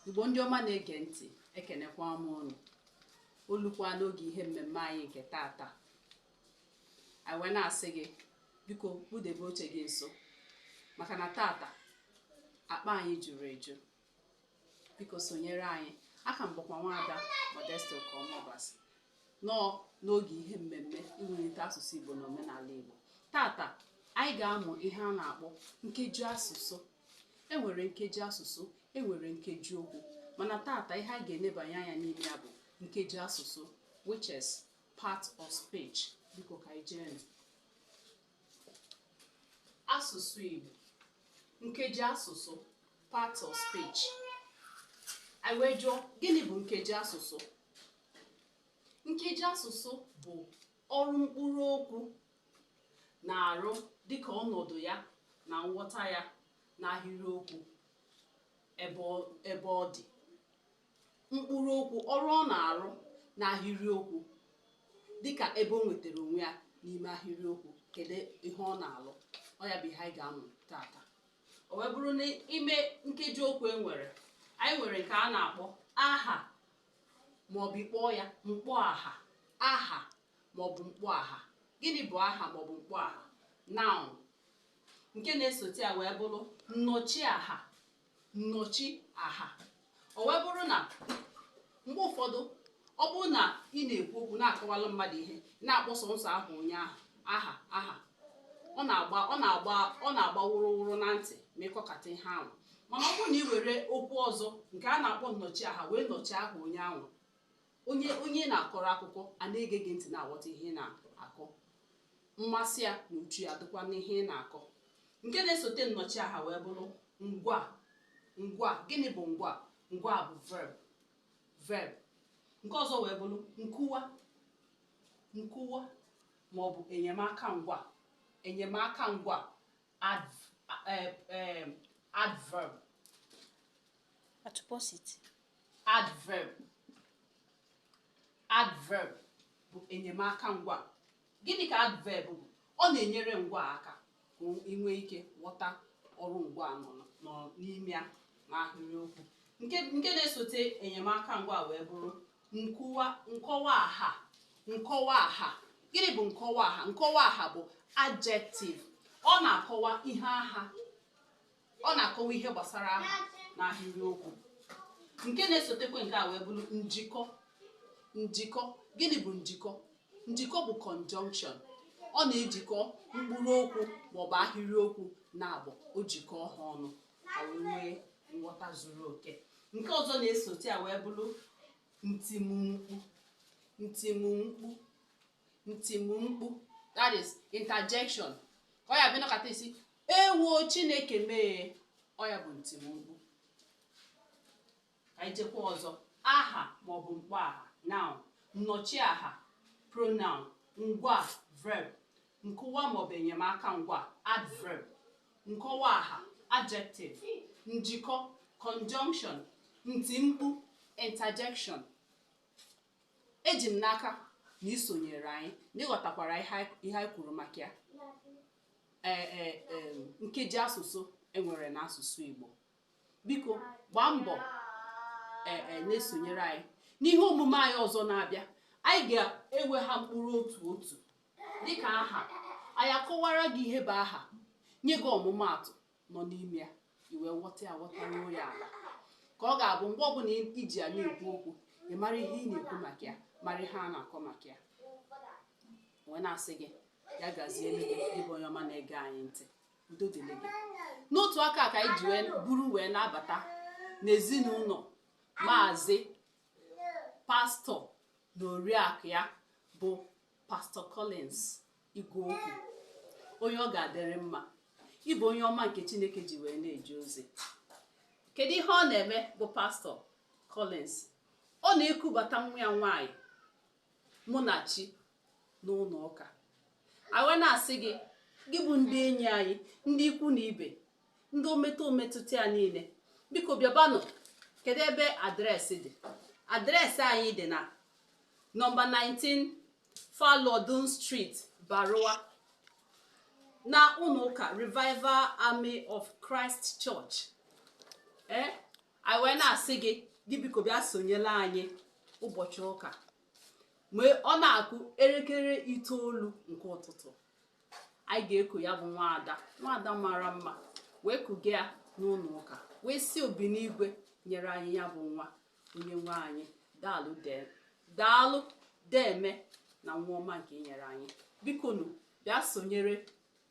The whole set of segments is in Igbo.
Igbo ndị ọma na-ege ntị, ekenekwa m unu. Olukwa n'oge ihe mmemme anyị nke tata. Anyị wee na-asị gị biko kpụdebe oche gị nso maka na tata akpa anyị juru eju. Biko sonyere anyị. Aka m bụkwa Nwaada Modesty Okomobasi n'oge ihe mmemme iwulite asụsụ Igbo na omenala Igbo. Tata anyị ga-amụ ihe a na-akpọ nkeji asụsụ. Enwere nkeji asụsụ, enwere nkeji okwu, mana tata ihe anyị ga-enebanye anya n'ime ya bụ nkeji asụsụ, which is part of speech. Biko ka anyị jee asụsụ Igbo, nkeji asụsụ, part of speech. Anyị wee jụọ, gịnị bụ nkeji asụsụ? Nkeji asụsụ bụ ọrụ mkpụrụ okwu na-arụ dịka ọnọdụ ya na nghọta ya n'ahịrịokwu ebe ọ dị. Mkpụrụ okwu, ọrụ ọ na-arụ n'ahịrịokwu dịka ebe o nwetara onwe ya n'ime ahịrịokwu. Kedu ihe ọ na-alụ? Ọ ya bụ ihe anyị ga-amụ tata. O wee bụrụ n'ime nkeji okwu anyị nwere nke a na-akpọ aha maọbụ ịkpọọ ya mkpọ aha. Aha maọbụ mkpọ aha. Gịnị bụ aha maọbụ mkpọ aha? Noun. Nke na-esote ya wee bụrụ nnọchi aha. Nnọchi aha. O wee bụrụ na mgbe ụfọdụ ọ bụrụ na ị na-ekwu okwu na-akọwalụ mmadụ ihe, na-akpọsọ nsọ aha ụnyaahụ, aha ọ na-agba wụrụwụrụ na ntị ma ịkọkata ihe ahụ. Mana ọ bụrụ na ị were okwu ọzọ nke a na-akpọ nnọchi aha wee nọchi aha ụnyaahụ, onye na-akọrọ akụkọ a na-ege gị ntị na-aghọta ihe ị na-akọ. Mmasị ya na uchu ya dịkwa n'ihe ị na-akọ. Nke na-esote nnọchi aha wee bụrụ ngwa. Ngwa. Gịnị bụ ngwa? Ngwa bụ verb. Nke ọzọ wee bụrụ nkuwa. Nkuwa maọbụ enyemaka ngwa. Enyemaka ngwa, adverb. Adverb bụ enyemaka ngwa. Gịnị ka adverb bụ? Ọ na-enyere ngwa aka ka ị nwee ike ghọta ọrụ ngwa nọ n'ime ya n'ahịrịokwu. Nke na-esote enyemaka ngwa wee bụrụ nkọwa aha. Nkọwa aha. Gịnị bụ nkọwa aha? Nkọwa aha bụ adjective. Ọ na-akọwa ihe aha. Ọ na-akọwa ihe gbasara aha n'ahịrịokwu. Nke na-esotekwa nke a wee bụrụ njikọ. Njikọ. Gịnị bụ njikọ? Njikọ bụ conjunction. Ọ na-ejikọ mkpụrụ okwu maọbụ ahịrịokwu na-abụ o jikọọ ha ọnụ ka wee nwee nghọta zuru oke. Nke ọzọ na-esote ya wee bụrụ ntimumkpu. Ntimumkpu. Ntimumkpu, that is interjection. Ọ ya bụ ịnọkọta isi ewo Chineke mee. Ọ ya bụ ntimumkpu. Ka anyị jekwa ọzọ. Aha maọbụ mkpọ aha, noun. Nnọchi aha, pronoun. Ngwa, verb. Nkụwa maọbụ enyemaka ngwa, adverb. Nkọwa aha, adjective. Njikọ, conjunction. Ntimkpu, interjection. Eji m n'aka na isonyere anyị na ịghọtakwara ihe anyị kwuru maka ya. Nkeji asụsụ enwere n'asụsụ Igbo. Biko gbaa mbọ na-esonyere anyị n'ihe omume anyị ọzọ na-abịa. Anyị ga-ewe ha mkpụrụ otu otu dịka aha. Anyị akọwara gị ihe bụ aha, nye gị ọmụmaatụ nọ n'ime ya, iwee ghọta ya ghọtaruo ya ala, ka ọ ga-abụ mgbe ọbụla iji ya na-ekwu okwu ị mara ihe ị na-ekwu maka ya, mara ihe a na-akọ maka ya. Wee na-asị gị ya gaziele gị ịbụ onye ọma na-ege anyị ntị. Udo dịrị gị. N'otu aka ka anyị ji buru wee na-abata n'ezinụlọ Maazị Pastọ na oriakụ ya bụ Pastor Collins Igweokwu. Onye ọ ga-adịrị mma, ịbụ onye ọma nke Chineke ji wee na-eje ozi. Kedu ihe ọ na-eme bụ Pastor Collins? Ọ na-ekubata nwa ya nwaanyị Munachi n'ụlọ ụka. Anyị na-asị gị bụ ndị enyi anyị, ndị ikwu na ibe, ndị ometụta ya niile, biko bịabanụ. Kedu ebe adreesị dị? Adreesị anyị dị na nọmba 19 Falodun Street, Barua, na ụlọ ụka Revival Army of Christ Church. anyị wee na-asị gị biko bịa sonyela anyị ụbọchị ụka mgbe ọ na-akụ elekere 9 nke ụtụtụ. Anyị ga-eku ya bụ nwaada mara mma wee kuga ya n'ụlọ ụka wee si Obinigwe nyere anyị ya bụ nwa onye nwe anyị. Daalụ Deme na nwa ọma nke nyere anyị. Biko nụ bịa sonyere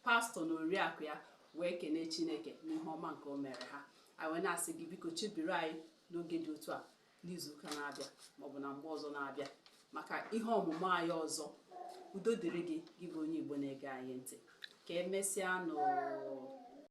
pastọ na oriakụ ya wee kene Chineke n'ihe ọma nke o mere ha. Anyị wee na-asị gị biko chebiri anyị n'oge dị otu a n'izuụka na-abịa maọbụ na mgbe ọzọ na-abịa maka ihe ọmụmụ anyị ọzọ. Udo dịrị gị bụ onye Igbo na-ege anyị ntị. Ka emesịa nụ.